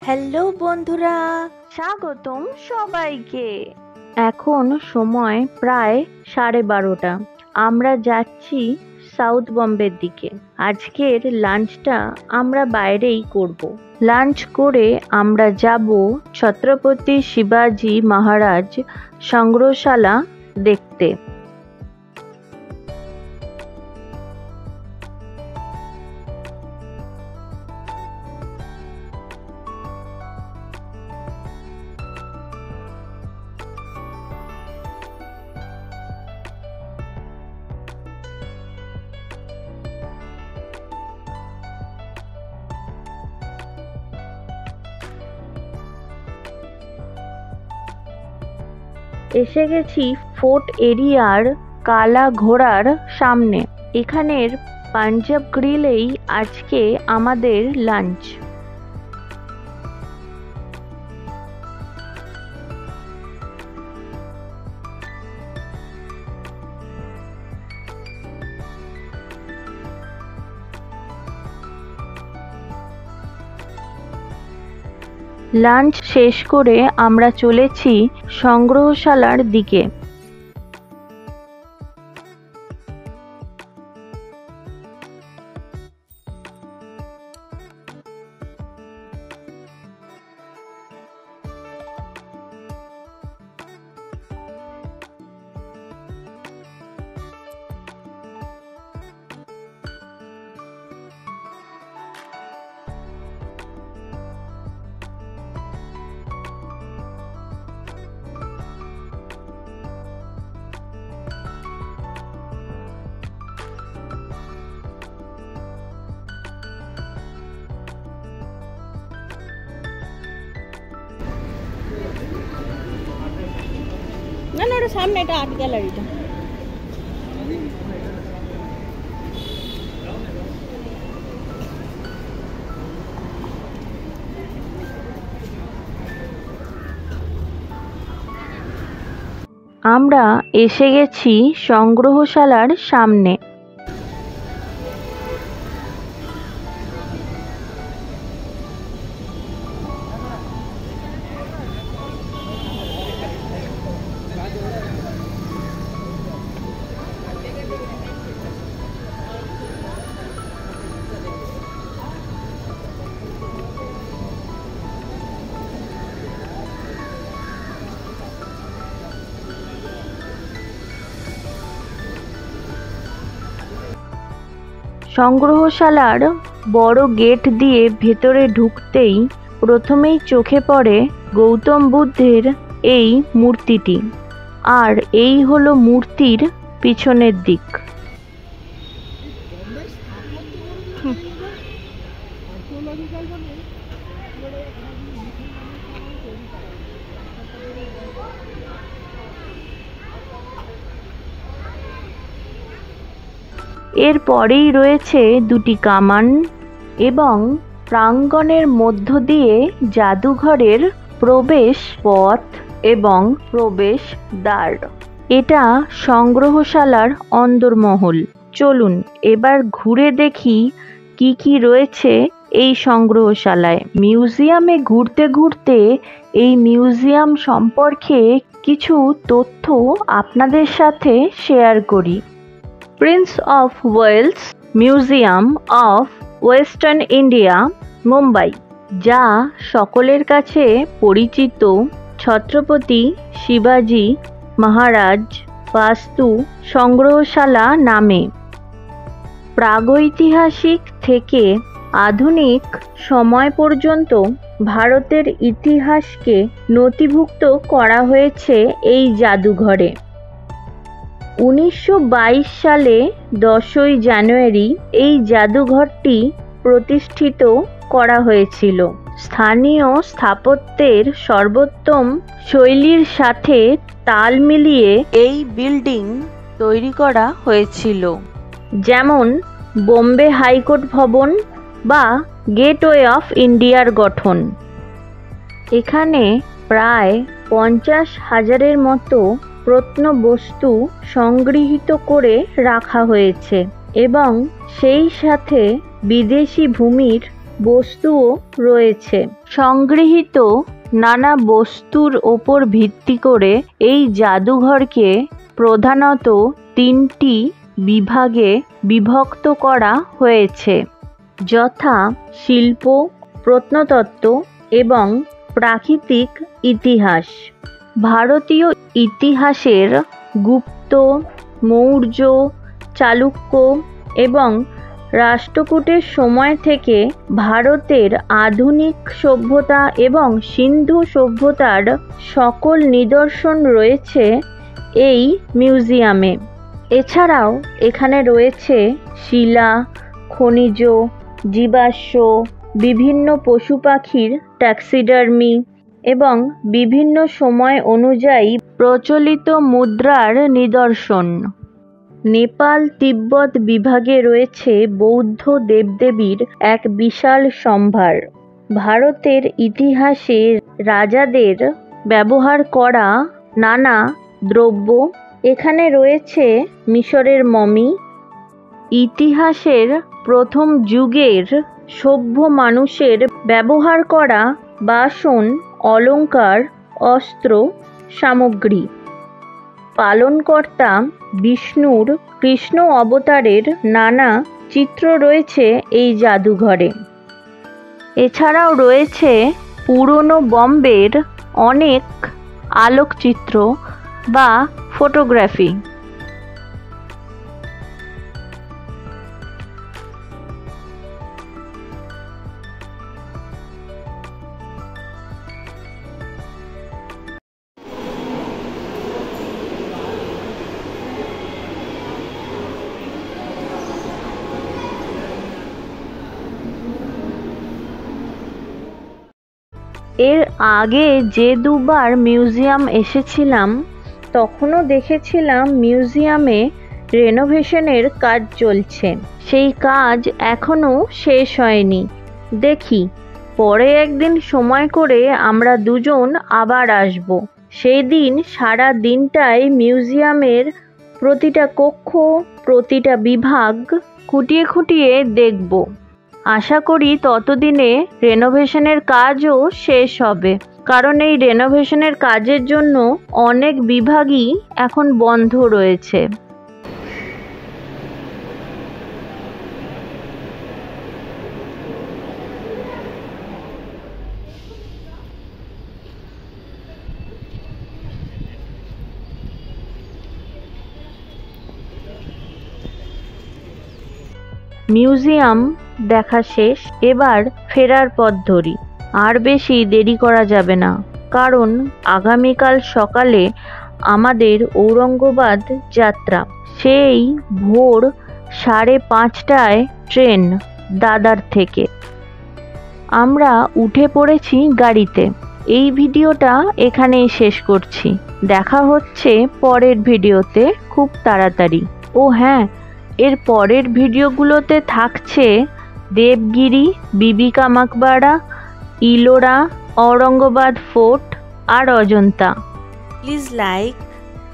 Hello বন্ধুরা, স্বাগতম সবাইকে। এখন সময় প্রায় 12:30। আমরা যাচ্ছি সাউথ বম্বের দিকে। আজকের লাঞ্চটা আমরা বাইরেই করব। লাঞ্চ করে আমরা যাব ছত্রপতি শিবাজি মহারাজ সংগ্রহশালা দেখতে। এসে গেছি ফোর্ট এরিয়ার কালা ঘোড়ার সামনে। এখানের পাঞ্জাব গ্রিলেই আজকে আমাদের লাঞ্চ। লাঞ্চ শেষ করে আমরা চলেছি সংগ্রহশালার দিকে। না না, ওটা সামনে, এটা আর্ট গ্যালারিটা। আমরা এসে গেছি সংগ্রহশালার সামনে। সংগ্রহশালার বড় গেট দিয়ে ভেতরে ঢুকতেই প্রথমেই চোখে পড়ে গৌতম বুদ্ধের এই মূর্তিটি। আর এই হলো মূর্তির পিছনের দিক। এর পরেই রয়েছে দুটি কামান এবং প্রাঙ্গণের মধ্য দিয়ে জাদুঘরের প্রবেশ পথ এবং প্রবেশ দ্বার। এটা সংগ্রহশালার অন্দরমহল। চলুন এবার ঘুরে দেখি কি কি রয়েছে এই সংগ্রহশালায়। মিউজিয়ামে ঘুরতে ঘুরতে এই মিউজিয়াম সম্পর্কে কিছু তথ্য আপনাদের সাথে শেয়ার করি। Prince of Wales museum of western India, Mumbai, যা সকলের কাছে পরিচিত ছত্রপতি শিবাজি মহারাজ বাস্তু সংগ্রহশালা নামে। প্রাগৈতিহাসিক থেকে আধুনিক সময় পর্যন্ত ভারতের ইতিহাসকে নথিভুক্ত করা হয়েছে এই জাদুঘরে। 1922 সালে 10ই জানুয়ারি এই জাদুঘরটি প্রতিষ্ঠিত করা হয়েছিল। স্থানীয় স্থাপত্যের সর্বোত্তম শৈলীর সাথে তাল মিলিয়ে এই বিল্ডিং তৈরি করা হয়েছিল, যেমন বোম্বে হাইকোর্ট ভবন বা গেটওয়ে অফ ইন্ডিয়ার গঠন। এখানে প্রায় 50,000-এর মতো প্রত্নবস্তু সংগৃহীত করে রাখা হয়েছে এবং সেই সাথে বিদেশি ভূমির বস্তুও রয়েছে। সংগৃহীত নানা বস্তুর ওপর ভিত্তি করে এই জাদুঘরকে প্রধানত 3টি বিভাগে বিভক্ত করা হয়েছে, যথা শিল্প, প্রত্নতত্ত্ব এবং প্রাকৃতিক ইতিহাস। ভারতীয় ইতিহাসের গুপ্ত, মৌর্য, চালুক্য এবং রাষ্ট্রকূটের সময় থেকে ভারতের আধুনিক সভ্যতা এবং সিন্ধু সভ্যতার সকল নিদর্শন রয়েছে এই মিউজিয়ামে। এছাড়াও এখানে রয়েছে শিলা, খনিজ, জীবাশ্ম, বিভিন্ন পশু পাখির ট্যাক্সিডার্মি এবং বিভিন্ন সময় অনুযায়ী প্রচলিত মুদ্রার নিদর্শন। নেপাল তিব্বত বিভাগে রয়েছে বৌদ্ধ দেবদেবীর এক বিশাল সম্ভার। ভারতের ইতিহাসে রাজাদের ব্যবহার করা নানা দ্রব্য। এখানে রয়েছে মিশরের মমি, ইতিহাসের প্রথম যুগের সভ্য মানুষের ব্যবহার করা বাসন, অলংকার, অস্ত্র সামগ্রী। পালনকর্তা বিষ্ণুর কৃষ্ণ অবতারের নানা চিত্র রয়েছে এই জাদুঘরে। এছাড়াও রয়েছে পুরনো বম্বের অনেক আলোকচিত্র বা ফটোগ্রাফি। এর আগে যে দুবার মিউজিয়াম এসেছিলাম তখনও দেখেছিলাম মিউজিয়ামে রেনোভেশনের কাজ চলছে। সেই কাজ এখনও শেষ হয়নি। দেখি পরে একদিন সময় করে আমরা দুজন আবার আসব। সেই দিন সারা দিনটাই মিউজিয়ামের প্রতিটা কক্ষ, প্রতিটা বিভাগ খুঁটিয়ে খুঁটিয়ে দেখব। আশা করি ততদিনে রেনোভেশনের কাজও শেষ হবে, কারণ এই রেনোভেশনের কাজের জন্য অনেক বিভাগই এখন বন্ধ রয়েছে। মিউজিয়াম দেখা শেষ, এবার ফেরার পথ ধরি। আর বেশি দেরি করা যাবে না, কারণ আগামীকাল সকালে আমাদের ঔরঙ্গাবাদ যাত্রা। সেই ভোর 5:30টায় ট্রেন দাদার থেকে। আমরা উঠে পড়েছি গাড়িতে। এই ভিডিওটা এখানেই শেষ করছি। দেখা হচ্ছে পরের ভিডিওতে খুব তাড়াতাড়ি। ও হ্যাঁ, এর পরের ভিডিওগুলোতে থাকছে দেবগিরি, বিবি কা মাকবাড়া, ইলোরা, ঔরঙ্গাবাদ ফোর্ট আর Ajanta. Please like,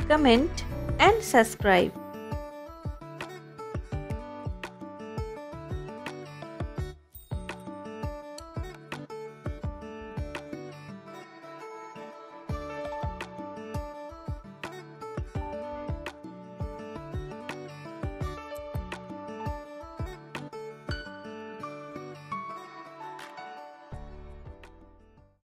comment and subscribe.